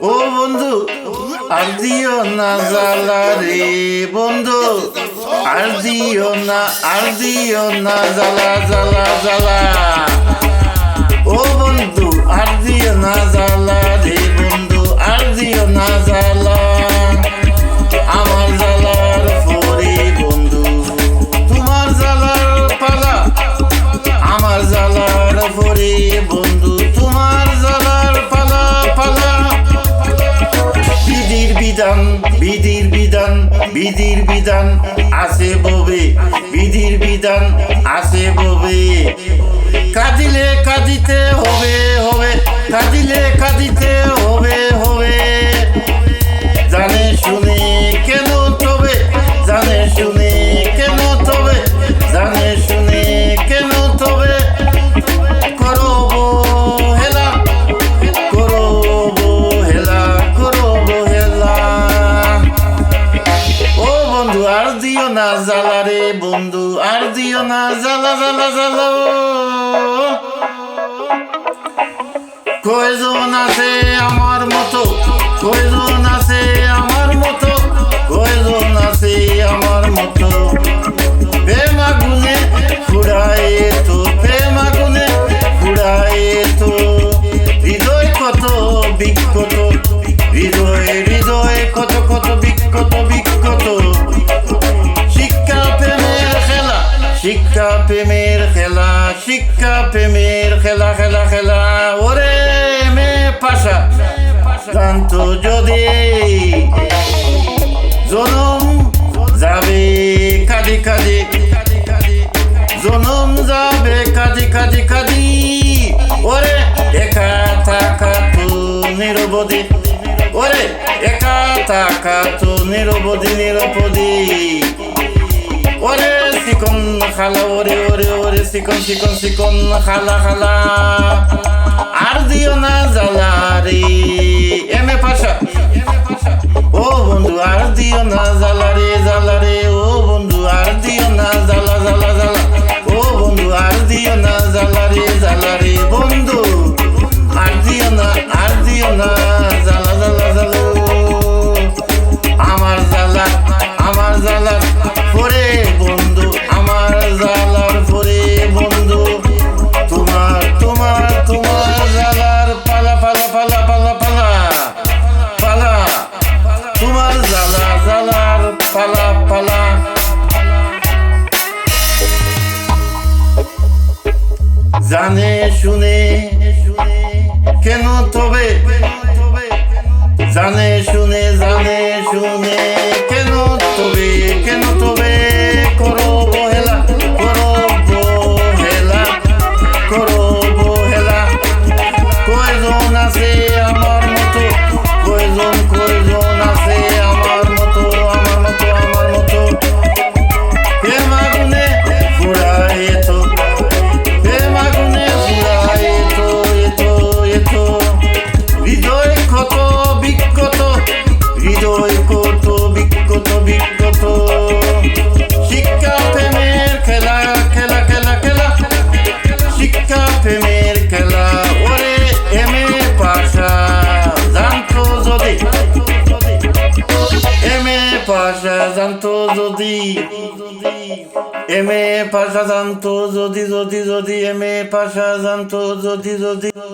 ও বন্ধু আর দিও না জ্বালা রে বন্ধু, আর দিও না জ্বালা জ্বালা জ্বালা। ও বন্ধু আর দিও না জ্বালা রে বন্ধু, আর দিও না জ্বালা। আমার জ্বালার পরে বন্ধু তোমার জ্বালার পালা, আমার জ্বালার পরে বন্ধু তোমার জ্বালার পালা পালা। বিধির বিধান বিধির বিধান বিধির বিধান আছে ববে, বিধির বিধান আছে ববে। কাঁদিলে কাঁদিতে হবে হবে, কাঁদিলে কাঁদিতে হবে হবে। জানে শুনে কেন তবে, জানে শুনে কেন তবে, জানে শুনে কেন তবে করব হেলা, করব হেলা, করব হেলা। ও বন্ধু আর দিও না জ্বালা রে বন্ধু, আর দিও না জ্বালা জ্বালা জ্বালা। কয়জন আছে আমার মতো, কয়জন আছে আমার মতো, কয়জন আছে আমার মতো। প্রেম আগুনে ফুরায় তো, প্রেম আগুনে ফুরায় তো। হৃদয় কত বিক্ষত, হৃদয় হৃদয় কত কত বিক্ষত বিক্ষত। শিক্ষা প্রেমের খেলা, শিক্ষা প্রেমের খেলা, শিক্ষা প্রেমের খেলা খেলা খেলা। ওরে মে পাশা জানতো যদি জনম যাবে কাঁদি কাঁদি, জনম যাবে কাঁদি কাঁদি কাঁদি। ওরে একা থাকা তো নিরবধি, ওরে একা থাকা তো নিরবধি নিরবধি। ওরে চিকন খালা, ওরে ওরে ওরে চিকন চিকন চিকন খালা খালা। আর দিও না জ্বালা রে এমে পাশা, ও বন্ধু আর দিও না জ্বালা রে জ্বালা রে। ও বন্ধু আর দিও না জ্বালা জ্বালা জ্বালা। ও বন্ধু আর দিও না জ্বালা রে জ্বালা রে বন্ধু, আর দিও না জ্বালা জ্বালা জ্বালা। আমার জ্বালা, আমার জ্বালার পরে বন্ধু, আমার জ্বালার পরে বন্ধু তোমার তোমার তোমার জ্বালার পালা পালা পালা পালা পালা পালা। তোমার জ্বালা জ্বালার পালা পালা। জানে শুনে কেন তবে, জানে শুনে কেন তবে, কেন তবে করব হেলা, করব হেলা, করব হেলা। কয়জন আছে আমার মতো, কয়জন কয়জন আছে আমার মতো, আমার মতো আমার মতো। প্রেম আগুনে ফুরায় তো, প্রেম আগুনে ফুরায় তো এতো এতো। হৃদয় কত বিক্ষত, হৃদয় কত বিক্ষত বিক্ষত। শিক্ষা প্রেমের খেলা খেলা খেলা খেলা, শিক্ষা প্রেমের খেলা। ওরে এমে পাশা জানতো যদি, এমে পাশা জানতো যদি, এমে পাশা জানতো যদি যদি যদি, এমে পাশা জানতো যদি যদি।